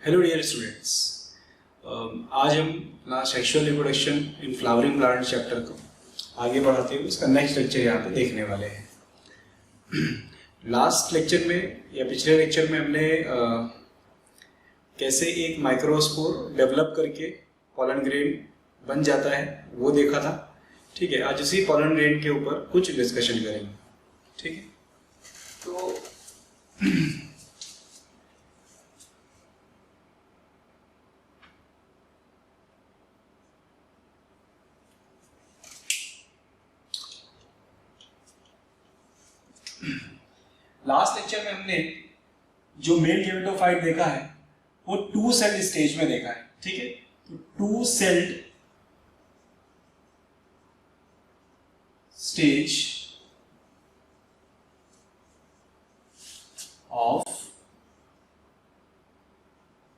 Hello dear students, आज हम अपना sexual reproduction in flowering plant chapter को आगे बढ़ाते हुए उसका नेक्स्ट लेक्चर यहाँ पे देखने वाले हैं। लास्ट लेक्चर में या पिछले लेक्चर में हमने कैसे एक माइक्रोस्पोर डेवलप करके पॉलन ग्रेन बन जाता है वो देखा था। ठीक है, आज उसी पॉलन ग्रेन के ऊपर कुछ डिस्कशन करेंगे। ठीक है, तो लास्ट लेक्चर में हमने जो मेल गेमेटोफाइट देखा है वो 2 सेल्ड स्टेज में देखा है। ठीक है, तो 2 sailed stage of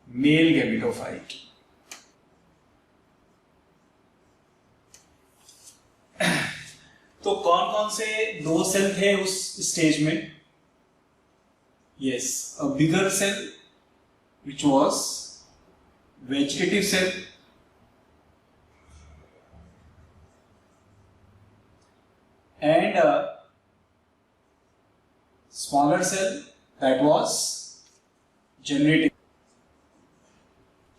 male gametophyte. तो कौन कौन से 2 सेल थे उस स्टेज में? Yes, a bigger cell which was vegetative cell and a smaller cell that was generative.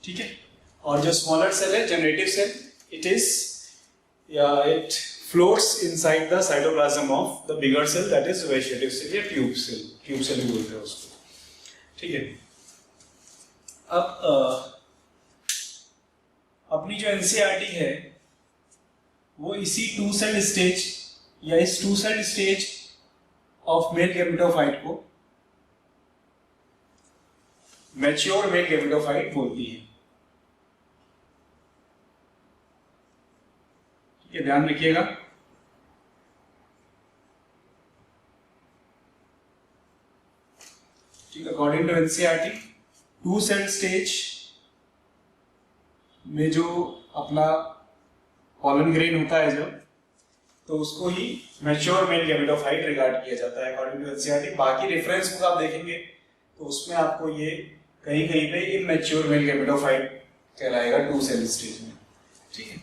ठीक है, और जो smaller cell है generative cell, it floats inside the cytoplasm of the bigger cell that is vegetative cell या tube cell भी बोलते हैं उसको। ठीक है, अब अपनी जो NCERT है वो इसी 2 सेल स्टेज या इस 2 cell stage of male gametophyte को मैच्योर मेल गेमेटोफाइट बोलती है। ठीक है, ध्यान रखिएगा। According to NCERT 2 cell stage में जो अपना पॉलन ग्रेन होता है जब, तो उसको ही मैच्योर मेल गेमेटोफाइट रिगार्ड किया जाता है अकॉर्डिंग टू NCERT। बाकी रेफरेंस बुक आप देखेंगे तो उसमें आपको ये कहीं कहीं पे इमैच्योर मेल गेमेटोफाइट कहलाएगा 2 सेल स्टेज में। ठीक है,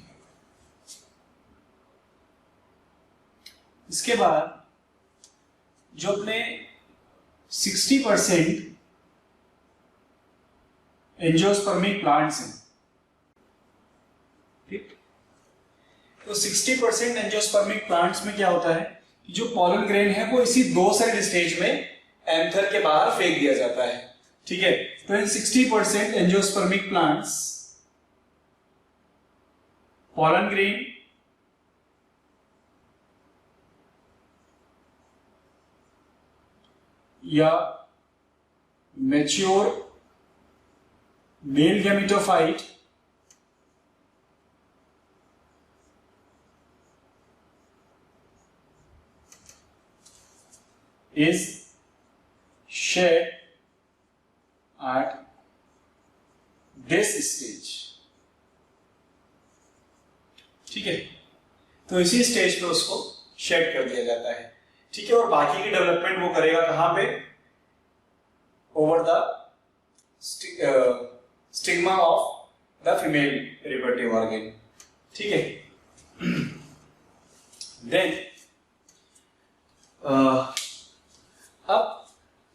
इसके बाद जो अपने 60% एंजियोस्पर्मिक प्लांट्स हैं। ठीक, तो 60% एंजियोस्पर्मिक प्लांट्स में क्या होता है कि जो पॉलन ग्रेन है वो इसी 2 सेल स्टेज में एंथर के बाहर फेंक दिया जाता है। ठीक है, तो इन 60% एंजियोस्पर्मिक प्लांट्स पॉलन ग्रेन या mature male gametophyte is shed at this stage। ठीक है, तो इसी स्टेज पे उसको शेड कर दिया जाता है। ठीक है, और बाकी की डेवलपमेंट वो करेगा कहां पे? Over the stigma of the female reproductive organ. ठीक है, देन अब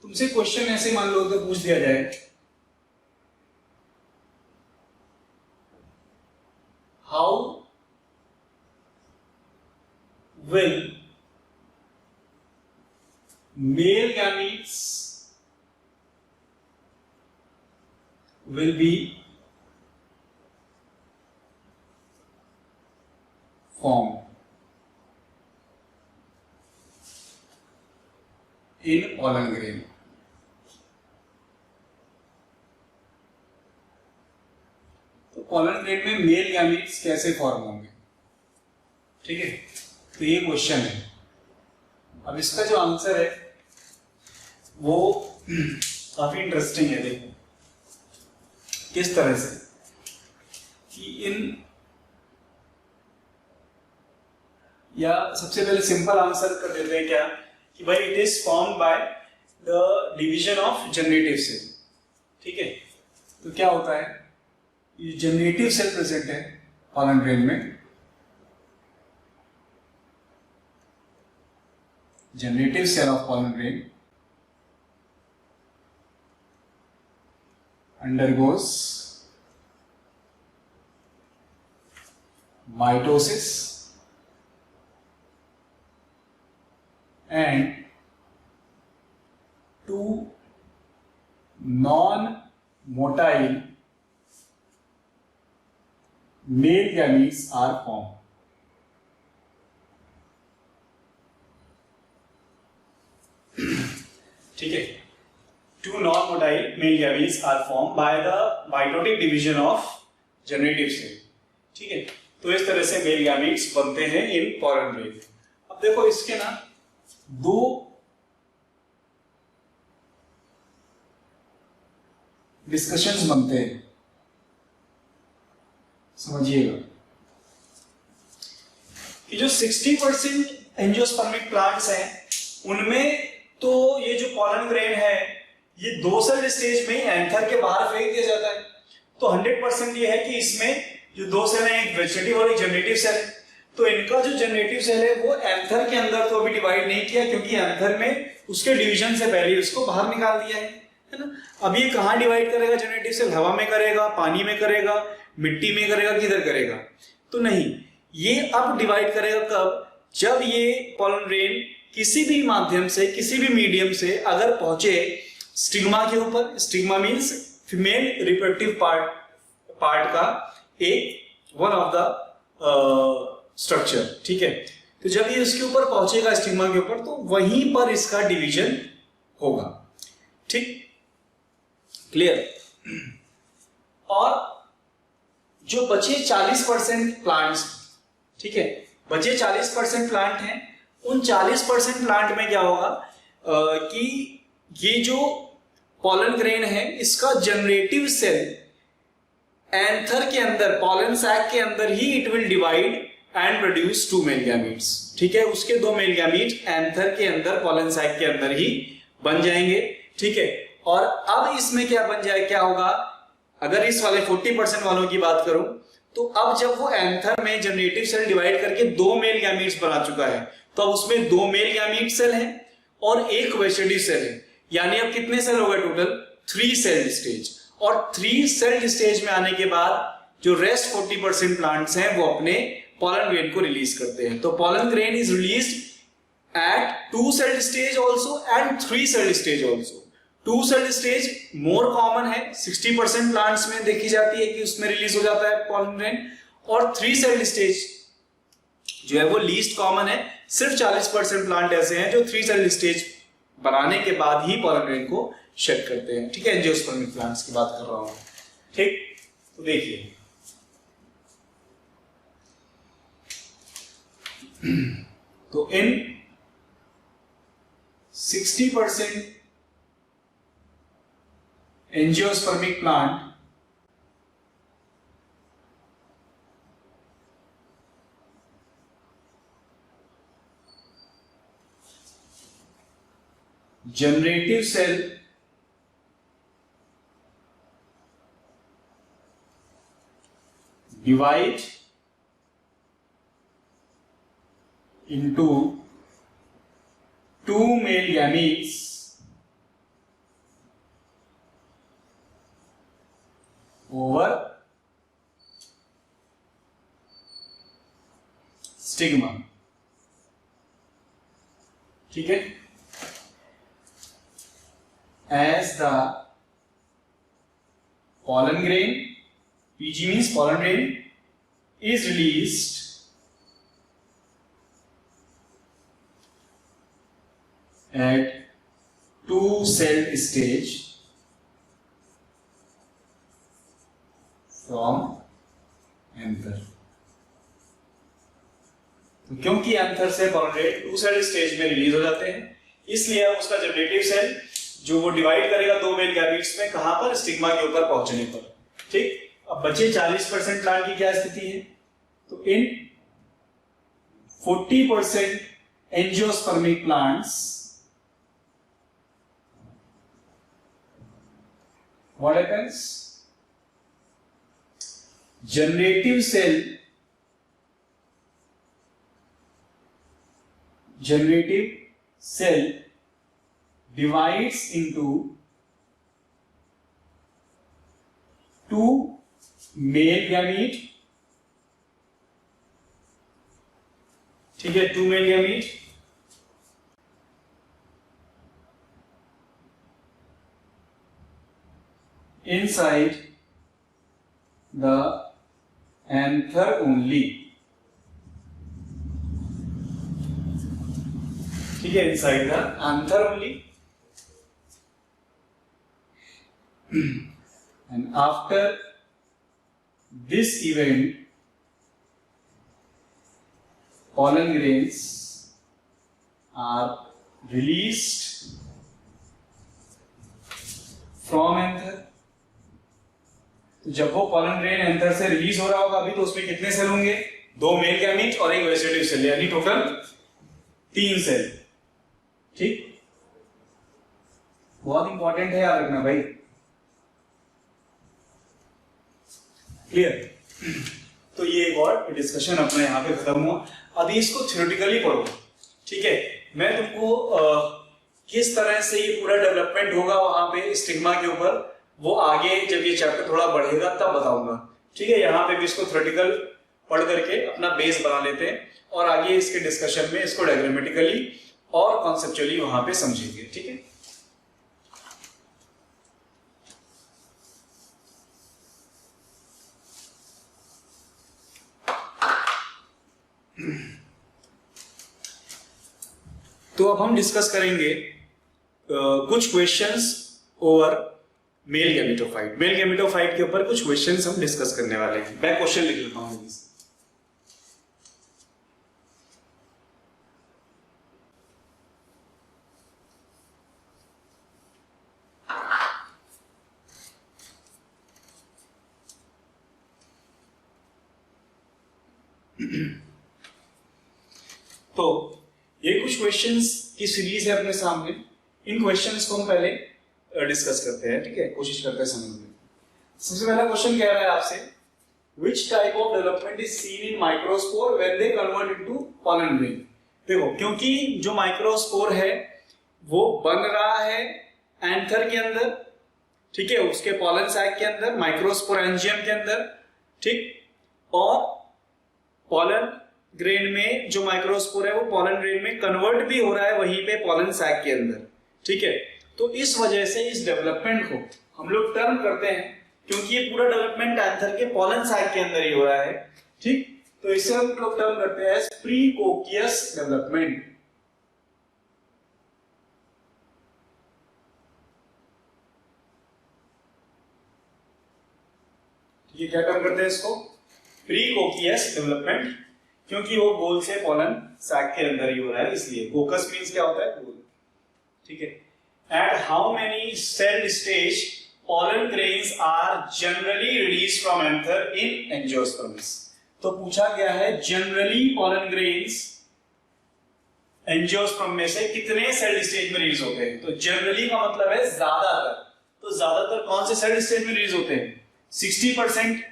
तुमसे क्वेश्चन ऐसे मान लो तो पूछ दिया जाए, how will male gametes will be formed in pollen grain। तो pollen grain में मेल गैमीट्स कैसे फॉर्म होंगे? ठीक है, तो ये क्वेश्चन है। अब इसका जो आंसर है वो काफी इंटरेस्टिंग है। देखो किस तरह से कि या सबसे पहले सिंपल आंसर कर देते हैं क्या कि भाई it is formed by the division of generative cell. ठीक है, तो क्या होता है, ये जनरेटिव सेल प्रेजेंट है पॉलन ग्रेन में, generative cell of pollen grain undergoes mitosis and two non-motile male gametes are formed. ठीक है, two non-motile male gametes are formed by the mitotic division of generative cell. ठीक है, तो इस तरह से मेल गैमीट्स बनते हैं इन पॉलन ग्रेन। अब देखो इसके ना दो डिस्कशंस बनते हैं, समझिएगा कि जो 60% एंजियोस्पर्मिक प्लांट्स हैं उनमें तो ये जो पॉलन ग्रेन है ये 2 सेल स्टेज में ही एंथर के बाहर फेंक दिया जाता है। तो 100% ये है कि इसमें जो 2 सेल हैं, एक वेजिटेटिव और एक जनरेटिव सेल है, तो इनका जो जनरेटिव सेल है वो एंथर के अंदर तो अभी डिवाइड नहीं किया क्योंकि एंथर में उसके डिवीजन से पहले उसको बाहर निकाल दिया है ना। अब ये कहाँ डिवाइड करेगा जनरेटिव सेल, हवा में करेगा, पानी में करेगा, मिट्टी में करेगा, किधर करेगा? तो नहीं, ये अब डिवाइड करेगा कब, जब ये पॉलन ग्रेन किसी भी माध्यम से, किसी भी मीडियम से अगर पहुंचे स्टिग्मा के ऊपर। Stigma means female reproductive part का एक वन ऑफ द स्ट्रक्चर। ठीक है, तो जब ये इसके ऊपर पहुंचेगा स्टिग्मा के ऊपर तो वहीं पर इसका डिवीजन होगा। ठीक, क्लियर? और जो बचे 40% प्लांट्स, ठीक है, बचे 40% प्लांट हैं, उन 40% प्लांट में क्या होगा कि ये जो पॉलन ग्रेन है इसका जनरेटिव सेल एंथर के अंदर, पॉलन सैक के अंदर ही it will divide and produce 2 male gametes. ठीक है, उसके 2 मेल गैमीट एंथर के अंदर, पॉलन सैक के अंदर ही बन जाएंगे। ठीक है, और अब इसमें क्या बन जाए, क्या होगा, अगर इस वाले 40% वालों की बात करूं तो अब जब वो एंथर में जनरेटिव सेल डिवाइड करके 2 मेल गैमीट्स बना चुका है तो अब उसमें 2 मेल गैमीट सेल हैं और एक वेजिटेटिव सेल है, यानी अब कितने सेल हो गए टोटल? 3 cell stage. और 3 सेल स्टेज में आने के बाद जो रेस्ट 40% प्लांट्स हैं वो अपने पॉलन ग्रेन को रिलीज करते हैं। तो pollen grain is released at 2 cell stage also and 3 cell stage also. 2 cell stage more common है, 60% प्लांट्स में देखी जाती है कि उसमें रिलीज हो जाता है पॉलन ग्रेन, और 3 सेल स्टेज जो है वो लीस्ट कॉमन है। सिर्फ 40% प्लांट ऐसे हैं जो 3 सेल स्टेज बनाने के बाद ही पॉलन ग्रेन को शेड करते हैं। ठीक है, एंजियोस्पर्मिक प्लांट्स की बात कर रहा हूं। ठीक, तो देखिए तो इन 60% angiospermic plant generative cell divide into 2 male gametes over stigma। ठीक है, as the pollen grain, PG means pollen grain, is released at 2 cell stage from anther। तो क्योंकि एंथर से पॉलन ग्रेन 2 सेल स्टेज में रिलीज हो जाते हैं, इसलिए अब उसका जनरेटिव सेल जो वो डिवाइड करेगा 2 मेल गैमीट्स में, कहां पर? स्टिग्मा के ऊपर पहुंचने पर। ठीक, अब बचे 40% प्लांट की क्या स्थिति है? तो इन 40% angiospermic plants what happens? generative cell divides into two male gamete, ठीक है, two male gamete inside the anther only, ठीक है, inside the anther only, and after this event pollen grains are released from anther। तो जब वो pollen grain anther से release हो रहा होगा अभी, तो उसमें कितने सेल होंगे? दो मेल गैमीट और एक वेजिटेटिव सेल, यानी टोटल 3 सेल। ठीक, बहुत इंपॉर्टेंट है, याद रखना भाई। क्लियर? तो ये एक और डिस्कशन अपना यहाँ पे खत्म हुआ। अभी इसको थ्योरेटिकली पढ़ो, ठीक है। मैं तुमको किस तरह से ये पूरा डेवलपमेंट होगा वहां पे स्टिग्मा के ऊपर, वो आगे जब ये चैप्टर थोड़ा बढ़ेगा तब बताऊंगा, ठीक है। यहाँ पे भी इसको थ्योरेटिकल पढ़ करके अपना बेस बना लेते हैं, और आगे इसके डिस्कशन में इसको डायग्रामेटिकली और कॉन्सेप्चुअली वहां पे समझेंगे, ठीक है। तो अब हम डिस्कस करेंगे कुछ questions over male gametophyte. Male gametophyte के ऊपर कुछ क्वेश्चंस हम डिस्कस करने वाले हैं। मैं क्वेश्चन लिख लेता हूं। तो ये कुछ क्वेश्चंस की सीरीज है अपने सामने। इन क्वेश्चंस को हम पहले डिस्कस करते हैं, ठीक है, कोशिश करते हैं समझने। सबसे पहला क्वेश्चन कह रहा है आपसे, which type of development is seen in microspore when they convert into pollen grain। देखो, क्योंकि जो माइक्रोस्पोर है वो बन रहा है एंथर के अंदर, ठीक है, उसके पॉलन सैक के अंदर, माइक्रोस्पोरेंजियम के अंदर, ठीक, और पॉलन ग्रेन में जो माइक्रोस्पोर है वो पॉलन ग्रेन में कन्वर्ट भी हो रहा है वहीं पे पॉलन सैक के अंदर, ठीक है। तो इस वजह से इस डेवलपमेंट को हम लोग टर्म करते हैं, क्योंकि ये पूरा डेवलपमेंट एंथर के पॉलन सैक के अंदर ही हो रहा है, ठीक, तो इसे हम लोग टर्म करते हैं प्रीकोकियस डेवलपमेंट। ठीक है, क्या टर्म करते हैं इसको? प्रीकोकियस डेवलपमेंट, क्योंकि वो गोल से पॉलन सैक के अंदर ही हो रहा है, इसलिए। कोकस मींस क्या होता है? गोल, ठीक है। At how many cell stage pollen grains are generally released from anther in angiosperms? तो पूछा गया है जनरली pollen grains एंजियोस्पर्म में से कितने सेल स्टेज में रिलीज होते हैं। तो जनरली का मतलब है ज्यादातर। तो ज्यादातर कौन से सेल स्टेज में रिलीज होते हैं? 60%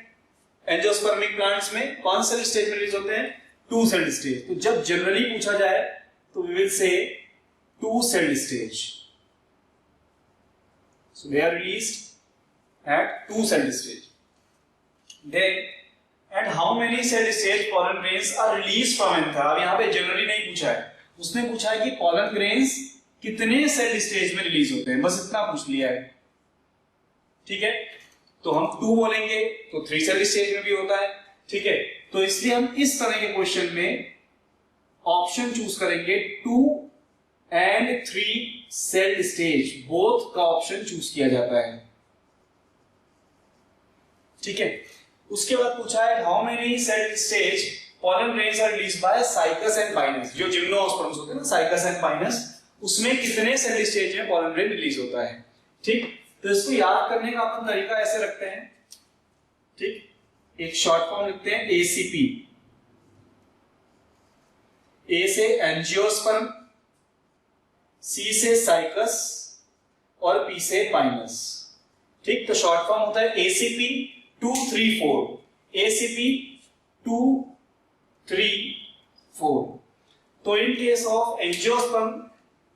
एंजियोस्पर्मिक प्लांट्स में कौन सेल स्टेज में रिलीज होते हैं? 2 सेल स्टेज। तो जब जनरली पूछा जाए तो we will say 2 cell stage. So they are released at 2 cell stage. Then at how many cell stage pollen grains are released from anther? अब यहाँ पे जनरली नहीं पूछा है, उसने पूछा है कि pollen grains कितने सेल स्टेज में रिलीज होते हैं, बस इतना पूछ लिया है, ठीक है। तो हम 2 बोलेंगे तो 3 सेल स्टेज में भी होता है, ठीक है। तो इसलिए हम इस तरह के क्वेश्चन में ऑप्शन चूज करेंगे 2 एंड 3 सेल स्टेज, बोथ का ऑप्शन चूज किया जाता है, ठीक है। उसके बाद पूछा है how many cell stage pollen grains are released by Cycas and Pinus. जो जिम्नोस्पर्म्स होते हैं ना, साइकस एंड पाइनस, उसमें कितने सेल स्टेज में pollen grain रिलीज होता है, ठीक। तो इसको याद करने का अपन तरीका ऐसे रखते हैं, ठीक, एक शॉर्ट फॉर्म लिखते हैं ACP। A से एंजियोस्पर्म, C से साइकस और P से पाइनस, ठीक। तो शॉर्ट फॉर्म होता है ACP 2 3 4। ACP234. तो in case of angiosperm,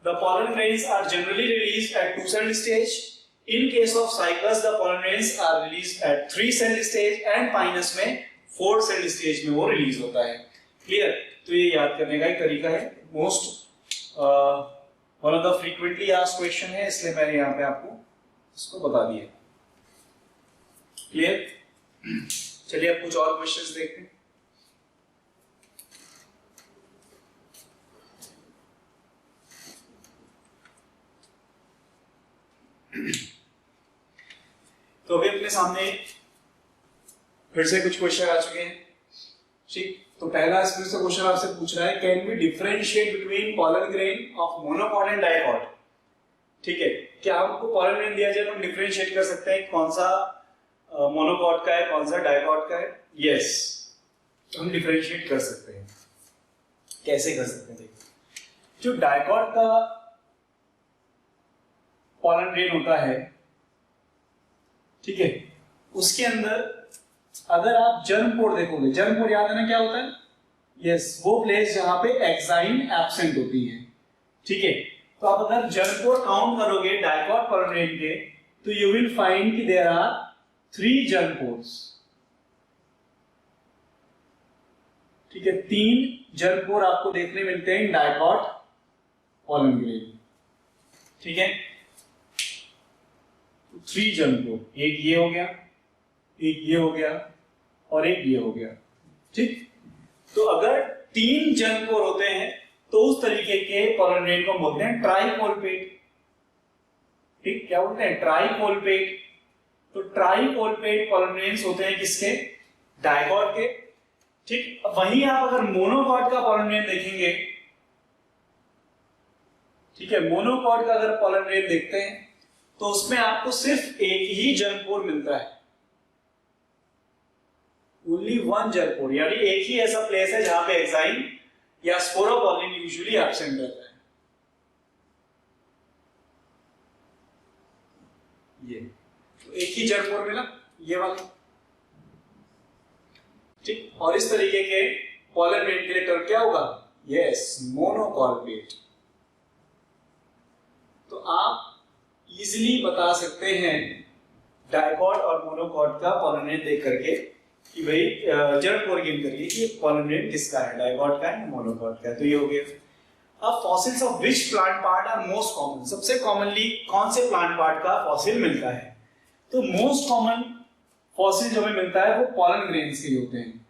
the pollen grains are generally released at 2-cell stage. In case of cycas, the pollen grains are released at 3-cell stage and pinus में 4-cell stage में वो release होता है. Clear? तो ये याद करने का एक तरीका है. Most one of the frequently asked question है, इसलिए मैंने यहाँ पे आपको इसको बता दिया. क्लियर? चलिए अब कुछ और क्वेश्चंस देखते हैं. तो अभी अपने सामने फिर से कुछ क्वेश्चन आ चुके हैं. ठीक, तो पहला इसमें से क्वेश्चन आपसे पूछ रहा है, can we differentiate between pollen grain of monocot and dicot. ठीक है, क्या हमको पॉलन ग्रेन दिया जाए तो हम डिफरेंशिएट कर सकते हैं कौन सा मोनोकॉट का है कौन सा डाइकॉट का है. यस, हम डिफरेंशिएट कर सकते हैं. कैसे कर सकते हैं? देखिए, जो डाइकॉट का पॉलन ग्रेन होता है, ठीक है, उसके अंदर अगर आप जर्मपोर देखोगे, जर्मपोर याद है ना क्या होता है? यस, वो प्लेस जहां पे एक्साइन एब्सेंट होती है. ठीक है, तो आप अगर जर्मपोर काउंट करोगे डाइकॉट पॉलन ग्रेन के, तो यू विल फाइंड कि देयर आर 3 जर्मपोर्स. ठीक है, 3 जर्मपोर आपको देखने मिलते हैं डाइकॉट पॉलन ग्रेन. ठीक है, 3 जर्मपोर, एक ये हो गया, एक ये हो गया और एक ये हो गया. ठीक, तो अगर 3 जर्मपोर होते हैं तो उस तरीके के पॉलन ग्रेन को बोलते हैं ट्राइकोलपेट. ठीक, क्या बोलते हैं? ट्राइकोलपेट. तो ट्राइकोलपेट पॉलन ग्रेन्स होते हैं किसके? डाइकॉट के. ठीक, वहीं आप अगर मोनोकॉट का पॉलन ग्रेन देखेंगे, ठीक है, मोनोकॉट का अगर पॉलन ग्रेन देखते हैं तो उसमें आपको सिर्फ एक ही जर्मपोर मिलता है. ओनली 1 जर्मपोर, यानी एक ही ऐसा प्लेस है जहां पे एक्साइन या स्पोरोपॉलिन यूजुअली एब्सेंट रहता है. ये तो एक ही जर्मपोर मिला, ये वाला. ठीक, और इस तरीके के पॉलन ग्रेन के लिए टर्म क्या होगा? यस, मोनोकॉलपेट. तो आप इजीली बता सकते हैं डाइकॉट और मोनोकॉट का पॉलन ग्रेन देख करके कि भाई जर्मपोर गेन करिए कि पॉलन ग्रेन किसका है, डाइकॉट का है या मोनोकॉट का है. तो ये हो गया. अब fossils of which plant part are most common. सबसे कॉमनली कौन से प्लांट पार्ट का फॉसिल मिलता है? तो मोस्ट कॉमन फॉसिल जो हमें मिलता है वो पॉलन ग्रेन्स के होते हैं.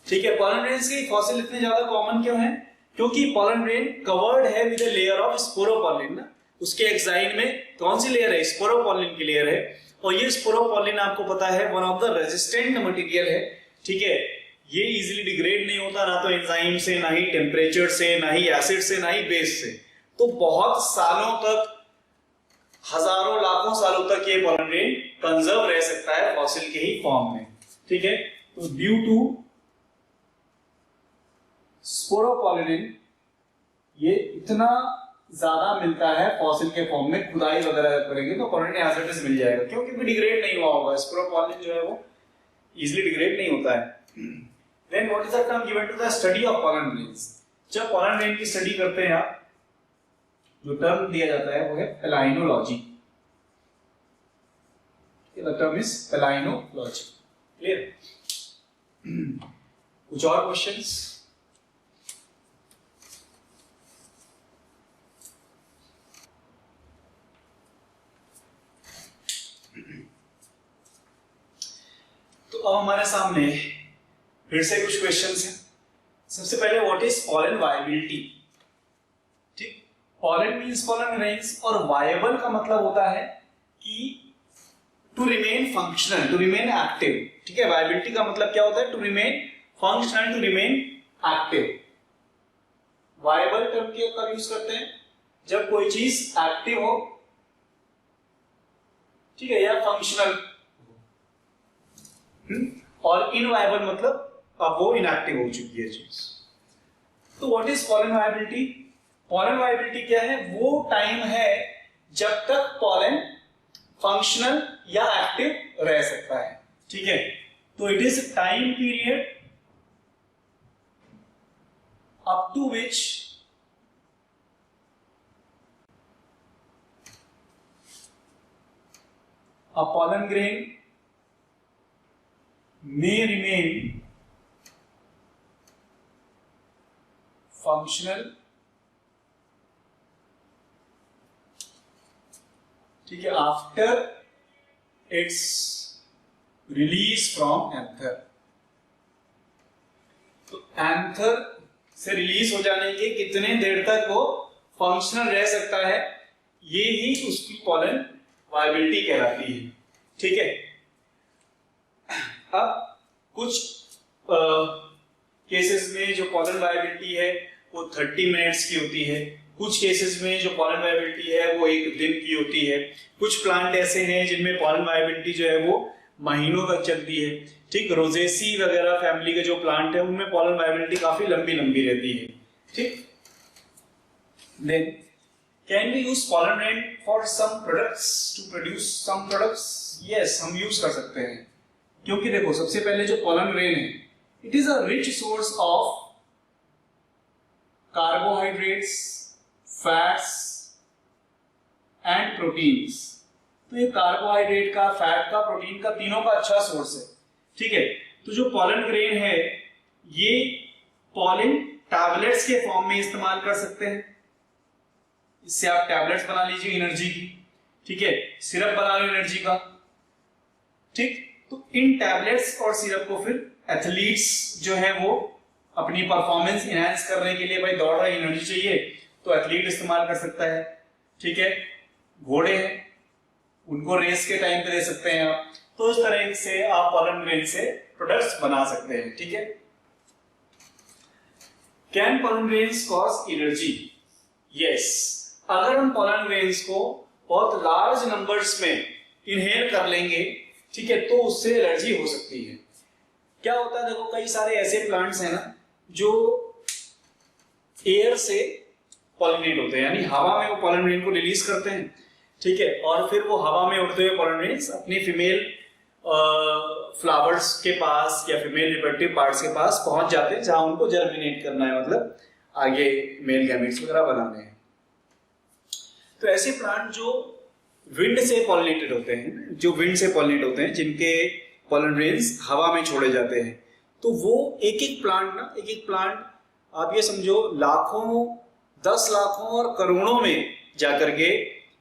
ठीक है, पॉलन ग्रेन्स के फॉसिल इतने ज्यादा कॉमन क्यों है? क्योंकि पॉलन ग्रेन कवर्ड है विद अ लेयर ऑफ स्पोरोपॉलिन ना. उसके एक्साइन में कौन सी लेयर है? स्पोरोपॉलिन की लेयर है. और ये स्पोरोपॉलिन आपको पता है one of the resistant material है. ठीक है, ये इजीली डिग्रेड नहीं होता, ना तो एंजाइम से, ना ही टेम्परेचर से, ना ही एसिड से, ना ही बेस से. तो बहुत सालों तक, हजारों लाखों सालों तक ये पॉलन ग्रेन कंजर्व रह सकता है फॉसिल के ही फॉर्म में. ठीक है, तो ड्यू टू स्पोरोपॉलिन ये इतना ज्यादा मिलता है फॉसिल के फॉर्म में. खुदाई वगैरह करेंगे तो pollen grain as it is मिल जाएगा, क्योंकि भी डिग्रेड नहीं हुआ होगा. स्पोरोपॉलिन जो है वो इजीली डिग्रेड नहीं होता है. Then what is the term given to the study of pollen grains. जब पॉलन ग्रेन की स्टडी करते हैं आप, जो टर्म दिया जाता है वो है palynology. The term is palynology. Clear? कुछ और क्वेश्चंस? तो अब हमारे सामने फिर से कुछ क्वेश्चंस हैं. सबसे पहले व्हाट इज पॉलन वायबिलिटी. ठीक, पॉलन मींस पॉलन ग्रेन्स, और वायबल का मतलब होता है कि to remain functional, to remain active. ठीक है, वायबिलिटी का मतलब क्या होता है? To remain functional, to remain active. Viable term की कब यूज करते हैं? जब कोई चीज एक्टिव हो, ठीक है, या फंक्शनल. और इनवायबल मतलब अब वो इनएक्टिव हो चुकी है चीज. तो what is pollen viability? Pollen viability क्या है? वो टाइम है जब तक पॉलन फंक्शनल या एक्टिव रह सकता है. ठीक है, time period up to which a pollen grain may remain functional, ठीक है, after it's release from anther. तो एंथर से रिलीज हो जाने के कितने देर तक वो फंक्शनल रह सकता है, ये ही उसकी पॉलन वायबिलिटी कहलाती है। ठीक है, अब कुछ केसेस में जो पॉलन वायबिलिटी है वो 30 मिनट्स की होती है, कुछ केसेस में जो पॉलन वायबिलिटी है वो एक दिन की होती है, कुछ प्लांट ऐसे हैं जिनमें पॉलन वायबिलिटी जो है वो महीनों तक चलती है। ठीक, रोजेसी वगैरह फैमिली के जो प्लांट है उनमें पॉलन वायबिलिटी काफी लंबी लंबी रहती है। ठीक, then can we use pollen grain for some products to produce some products? Yes, हम यूज कर सकते हैं, क्योंकि देखो सबसे पहले जो पॉलन रेन है it is a rich source of carbohydrates, fats and proteins. तो ये कार्बोहाइड्रेट का, फैट का, प्रोटीन का, तीनों का अच्छा सोर्स है। ठीक है, तो जो पॉलन ग्रेन है ये पॉलन टैबलेट्स के फॉर्म में इस्तेमाल कर सकते हैं, इससे आप टैबलेट्स बना लीजिए एनर्जी की। ठीक है, सिरप बना लो एनर्जी का। ठीक, तो इन टैबलेट्स और सिरप को फिर एथलीट्स जो है वो अपनी परफॉर्मेंस इनहैंस करने के लिए, भाई दौड़ रहे एनर्जी चाहिए तो एथलीट इस्तेमाल कर सकता है। ठीक है, घोड़े हैं उनको रेस के टाइम पे दे सकते हैं आप। तो इस तरह से आप पॉलन ग्रेन से प्रोडक्ट्स बना सकते हैं। ठीक है, can pollen grains cause allergy? Yes, अगर हम पॉलन ग्रेन्स को बहुत लार्ज नंबर्स में इनहेल कर लेंगे, ठीक है, तो उससे एलर्जी हो सकती है। क्या होता है, देखो कई सारे ऐसे प्लांट्स हैं ना जो एयर से पॉलिनेट होते हैं, यानी हवा में वो पॉलन ग्रेन को रिलीज करते हैं। ठीक है, और फिर वो हवा में उड़ते हुए पॉलन ग्रेन्स अपनी फीमेल फ्लावर्स के पास या फीमेल रिप्रोडक्टिव पार्ट्स के पास पहुंच जाते हैं, जहां उनको जर्मिनेट करना है, मतलब आगे मेल गैमेट्स वगैरह बनाने हैं। तो ऐसे प्लांट जो विंड से पॉलिनेटेड होते हैं, जो विंड से पॉलिनेट होते हैं, जिनके पॉलन ग्रेन्स हवा में छोड़े जाते हैं, तो वो एक एक प्लांट आप ये समझो लाखों, 10 लाखों और करोड़ों में जाकर के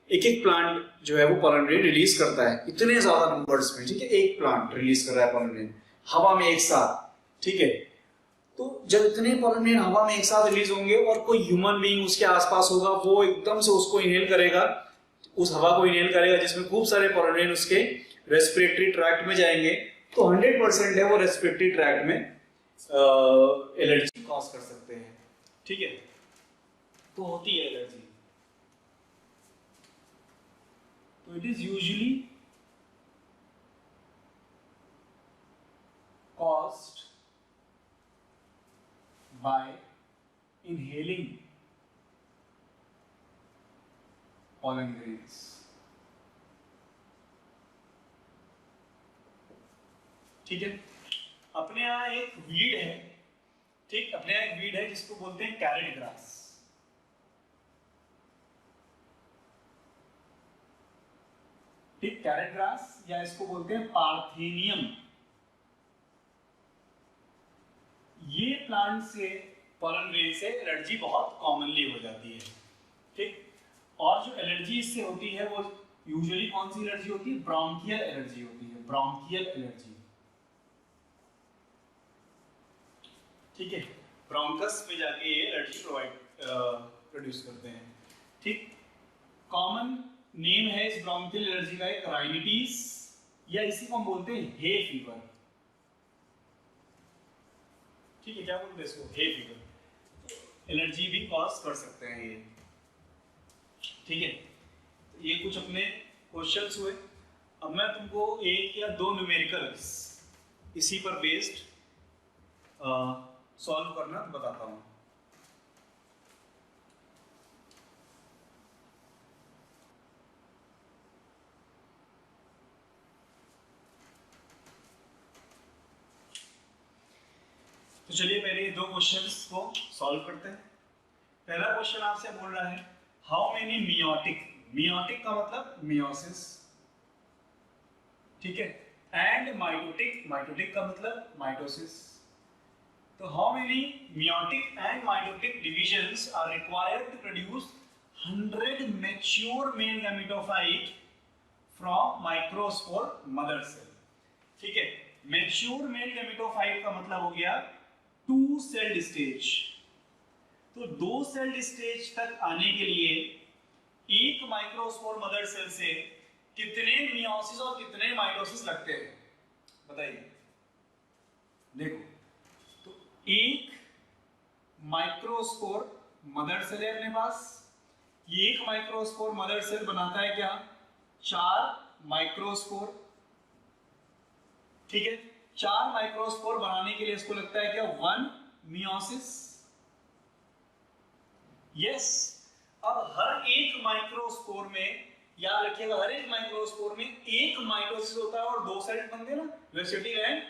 एक एक प्लांट जो है वो पॉलन ग्रेन रिलीज करता है, इतने ज्यादा नंबर्स में। ठीक है, एक प्लांट रिलीज कर रहा है पॉलन ग्रेन हवा में एक साथ। ठीक है, तो जब इतने पॉलन ग्रेन हवा में एक साथ रिलीज होंगे और कोई ह्यूमन बीइंग उसके आसपास होगा, वो एकदम से उसको इनहेल करेगा, उस हवा को इनहेल करेगा जिसमें खूब सारे पॉलन ग्रेन उसके रेस्पिरेटरी ट्रैक्ट में जाएंगे, तो 100% है वो रेस्पिरेटरी ट्रैक्ट में एलर्जी कॉज कर सकते हैं। ठीक है, तो होती है एलर्जी। तो it is usually caused by inhaling pollen grains. ठीक है, अपने यहाँ एक वीड है, ठीक, अपने यहाँ एक वीड है जिसको बोलते हैं कैरेट ग्रास। ठीक, कैरेट ग्रास या इसको बोलते हैं पार्थेनियम। ये प्लांट से पॉलन ग्रेन से एलर्जी बहुत कॉमनली हो जाती है। ठीक, और जो एलर्जी इससे होती है वो यूजुअली कौन सी एलर्जी होती है? ब्रोंकियल एलर्जी होती है, ब्रोंकियल एलर्जी। ठीक है, ब्रोंकस में जाके ये एलर्जी प्रोड्यूस करते हैं। ठीक, कॉमन नेम है इस ब्रोंकियल एलर्जी का एक राइनिटीज, या इसी को हम बोलते हैं हे फीवर। ठीक है, क्या बोलते हैं इसको? Hay fever. एलर्जी भी कॉज कर सकते हैं ये। ठीक है, ये कुछ अपने क्वेश्चंस हुए। अब मैं तुमको एक या दो न्यूमेरिकल्स इसी पर बेस्ड सॉल्व करना बताता हूं। तो चलिए पहले ये दो क्वेश्चंस को सॉल्व करते हैं। पहला क्वेश्चन आपसे बोल रहा है हाउ मेनी मियोटिक, मियोटिक का मतलब मियोसिस, ठीक है, एंड माइटोटिक, माइटोटिक का मतलब माइटोसिस। तो how many meiotic and mitotic divisions are required to produce 100 mature male gametophyte from microspore mother cell, ठीक है। मैच्योर मेल गैमेटोफाइट का मतलब हो गया 2 सेल्ड स्टेज। तो 2 सेल्ड स्टेज तक आने के लिए एक माइक्रोस्पोर मदर सेल से कितने मियोसिस और कितने माइटोसिस लगते हैं बताइए। देखो, तो एक माइक्रोस्पोर मदर सेल है अपने पास, ये एक माइक्रोस्पोर मदर सेल बनाता है क्या, 4 माइक्रोस्पोर, ठीक है। 4 माइक्रोस्पोर बनाने के लिए इसको लगता है क्या, 1 मियोसिस। यस, अब हर एक माइक्रोस्पोर में याद रखिएगा, हर एक माइक्रोस्पोर में एक माइटोसिस होता है और 2 सेल बनते हैं ना, वेजिटेटिव एंड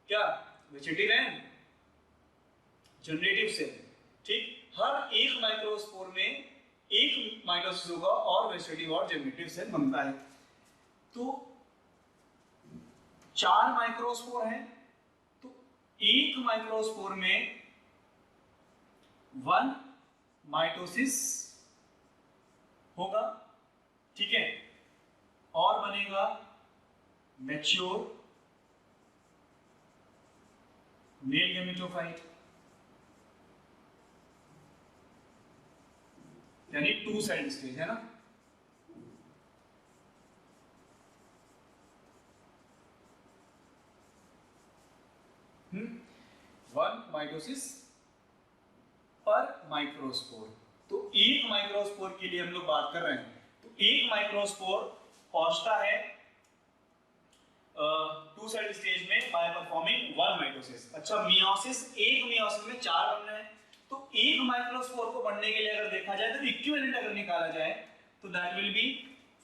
क्या, वेजिटेटिव एंड जनरेटिव सेल, ठीक। हर एक माइक्रोस्पोर में एक माइटोसिस होगा और वेजिटेटिव और जनरेटिव सेल बनता है। तो 4 माइक्रोस्पोर हैं, तो एक माइक्रोस्पोर में 1 माइटोसिस होगा, ठीक है, और बनेगा मैच्योर मेल गैमेटोफाइट, यानी 2 सेल स्टेज है ना। वन माइटोसिस पर माइक्रोस्पोर। तो एक माइक्रोस्पोर के लिए हम लोग बात कर रहे हैं, तो एक माइक्रोस्पोर पहुंचता है 2 सेल स्टेज में बाय परफॉर्मिंग 1 माइटोसिस। अच्छा, मियोसिस, एक मियोसिस में 4 बनना है, तो एक माइक्रोस्पोर को बनने के लिए अगर देखा जाए तो इक्विवेलेंट अगर निकाला जाए तो that will be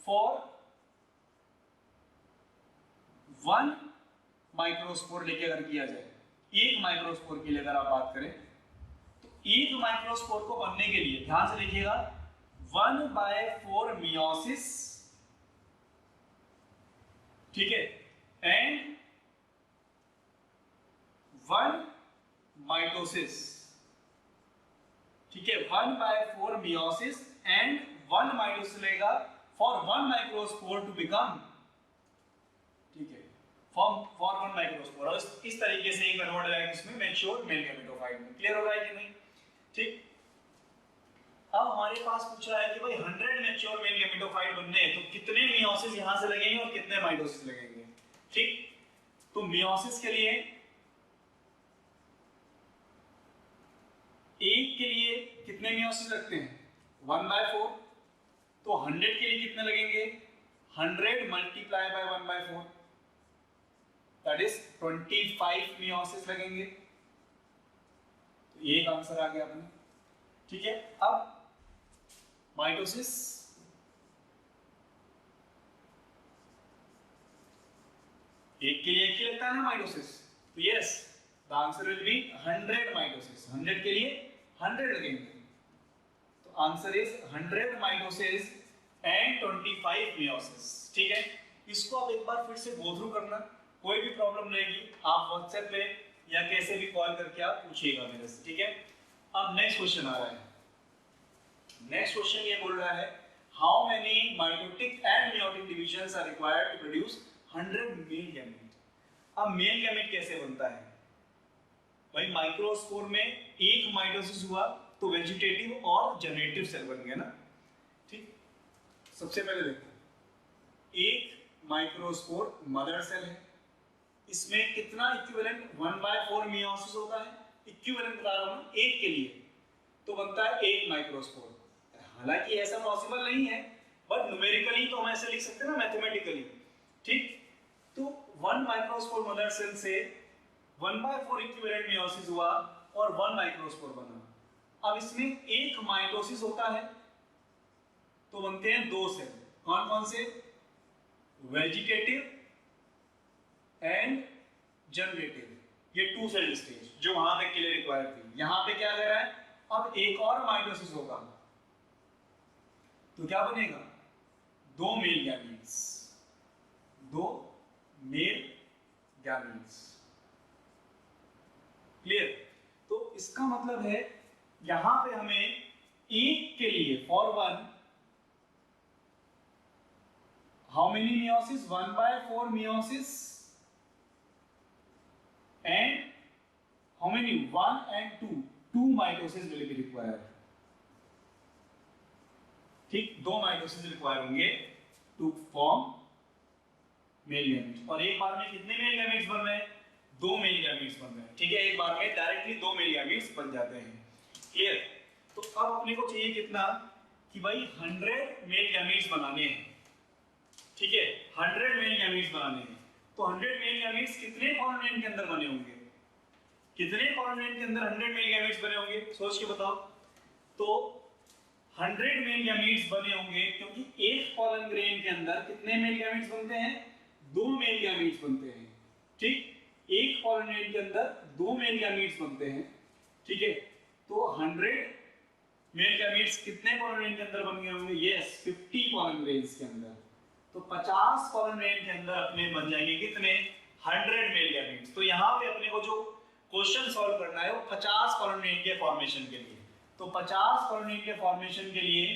for 1 microspore लेके अगर किया जाए, एक माइक्रोस्पोर के लिए अगर आप बात करें, तो एक माइक्रोस्पोर को बनने के लिए ध्यान से देखिएगा 1/4 मियोसिस, ठीक है, एंड 1 माइटोसिस, ठीक है। 1/4 मियोसिस एंड 1 माइटोसिस लेगा फॉर 1 माइक्रोस्पोर टू बिकम, ठीक है, फॉर 1 माइक्रोस्पोर। और इस तरीके से ही कन्वर्ट हो जाएगा इसमें मैच्योर मेल गैमेटोफाइट में। क्लियर हो रहा है कि नहीं, ठीक। अब हमारे पास पूछ रहा है कि भाई 100 मैच्योर मेल गैमेटोफाइट बनने हैं तो कितने मियोसिस यहां से लगेंगे और कितने माइटोसिस लगेंगे, ठीक। तो मियोसिस के लिए एक के लिए कितने मियोसिस लगते हैं, 1/4, तो 100 के लिए कितने लगेंगे, 100 multiply by 1/4, that is 25 meiosis लगेंगे। तो ये एक आंसर आ गया अपने, ठीक है। अब माइटोसिस, एक के लिए एक ही लगता है ना माइटोसिस, तो yes the answer will be 100 mitosis, 100 के लिए 100 लगेंगे, तो answer is 100 mitosis and 25 meiosis, ठीक है। इसको आप एक बार फिर से गो थ्रू करना, कोई भी प्रॉब्लम रहेगी आप व्हाट्सएप पे या कैसे भी कॉल करके आप पूछिएगा मेरे से, ठीक है। अब नेक्स्ट क्वेश्चन आ रहा है। नेक्स्ट क्वेश्चन ये बोल रहा है how many mitotic and meiotic divisions are required to produce 100 male gamete. अब मेल गैमेट कैसे बनता है भाई, माइक्रोस्पोर में एक माइटोसिस हुआ तो वेजिटेटिव और जनरेटिव सेल बन गया ना, ठीक। सबसे पहले देखो, एक माइक्रोस्पोर मदर सेल है, इसमें कितना इक्विवेलेंट 1/4 मियोसिस होता है, इक्विवेलेंट बता रहा हूं एक के लिए, तो बनता है एक माइक्रोस्पोर। हालांकि ऐसा पॉसिबल नहीं है, बट न्यूमेरिकली तो हम ऐसे लिख सकते हैं ना, मैथमेटिकली, ठीक। तो 1 माइक्रोस्पोर मदर सेल से 1/4 इक्विवेलेंट मियोसिस हुआ और 1 माइक्रोस्पोर बना। अब इसमें एक माइटोसिस होता है तो बनते हैं 2 सेल, कौन कौन से, वेजिटेटिव एंड जनरेटिव, ये 2 सेल स्टेज जो वहां तक के लिए रिक्वायर्ड थी। यहां पे क्या कर रहा है, अब एक और माइटोसिस होगा तो क्या बनेगा, 2 male gametes, 2 male gametes. Clear? तो इसका मतलब है यहां पे हमें एक के लिए for one, how many meiosis, 1/4 meiosis and how many, 1 and 2 mitosis will be required। ठीक, 2 माइटोसिस रिक्वायर होंगे टू फॉर्म मेल गैमीट्स। और एक बार में कितने मेल गैमीट्स बन रहे हैं, 2 मेल गैमीट्स बन रहे हैं। ठीक है, एक बार में डायरेक्टली 2 मेल गैमीट्स बन जाते हैं। क्लियर? तो अब अपने को चाहिए कितना, कि भाई 100 मेल गैमीट्स बनाने हैं। ठीक है, 100 मेल गैमीट्स बनाने हैं। तो 100 मेल गैमीट्स कितने कॉलोनियन के अंदर बने होंगे, कितने कॉलोनियन के अंदर 100 मेल गैमीट्स बने होंगे, सोच के बताओ। तो 100 मेल गैमीट्स बने होंगे क्योंकि एक पॉलन ग्रेन के अंदर कितने मेल गैमीट्स बनते हैं, 2 मेल गैमीट्स बनते हैं। ठीक, एक पॉलन ग्रेन के अंदर 2 मेल गैमीट्स बनते हैं। ठीक है, तो 100 मेल गैमीट्स कितने पॉलन ग्रेन के अंदर बन गए होंगे, यस 50 पॉलन ग्रेन्स के अंदर। तो 50 पॉलन ग्रेन के अंदर अपने बन जाएंगे कितने, 100 मेल गैमीट्स। तो यहाँ पे अपने को जो क्वेश्चन सॉल्व करना है वो 50 पॉलन ग्रेन के फॉर्मेशन के लिए। तो 50 पॉलन ग्रेन के फॉर्मेशन के लिए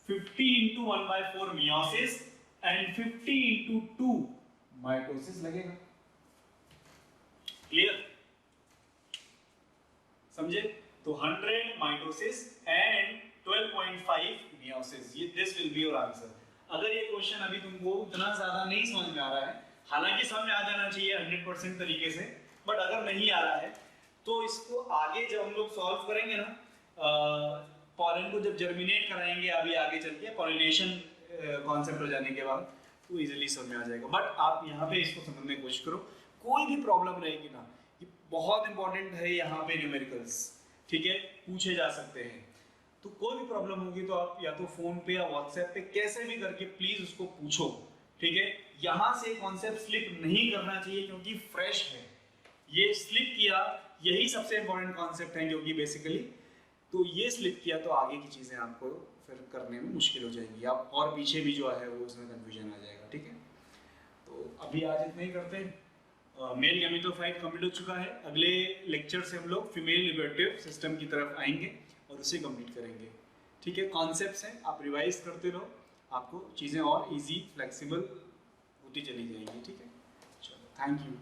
50 into 1/4 meiosis and 50 into 2 mitosis लगेगा। क्लियर? समझे? तो 100 माइटोसिस एंड 12.5 मियोसिस, ये this will be your answer. अगर ये क्वेश्चन अभी तुमको इतना ज्यादा नहीं समझ में आ रहा है, हालांकि समझ में आ जाना चाहिए 100% तरीके से, बट अगर नहीं आ रहा है तो इसको आगे जब हम लोग सॉल्व करेंगे ना, पॉलन को जब जर्मिनेट कराएंगे अभी आगे चल के पॉलिनेशन कॉन्सेप्ट हो जाने के बाद, तो इजीली समझ में आ जाएगा। बट आप यहाँ पे इसको समझने की कोशिश करो, कोई भी प्रॉब्लम रहेगी ना, ये बहुत इंपॉर्टेंट है यहाँ पे न्यूमेरिकल्स। ठीक है, पूछे जा सकते हैं। तो कोई भी प्रॉब्लम होगी तो आप या तो फोन पे या व्हाट्सएप पे कैसे भी करके प्लीज उसको पूछो। ठीक है, यहाँ से कॉन्सेप्ट स्लिप नहीं करना चाहिए क्योंकि फ्रेश है। ये स्लिप किया, यही सबसे इंपॉर्टेंट कॉन्सेप्ट है क्योंकि बेसिकली तो ये स्लिप किया तो आगे की चीजें आपको फिर करने में मुश्किल हो जाएंगी, आप और पीछे भी जो है वो उसमें कंफ्यूजन आ जाएगा। ठीक है, तो अभी आज इतना ही करते हैं। मेल गैमेटोफाइट कंप्लीट हो चुका है। अगले लेक्चर से हम लोग फीमेल रिप्रोडक्टिव सिस्टम की तरफ आएंगे और उसे कंप्लीट करेंगे। ठीक है, कॉन्सेप्ट्स हैं, आप रिवाइज करते रहो, आपको चीज़ें और इजी फ्लेक्सिबल होती चली जाएंगी। ठीक है, चलो, थैंक यू।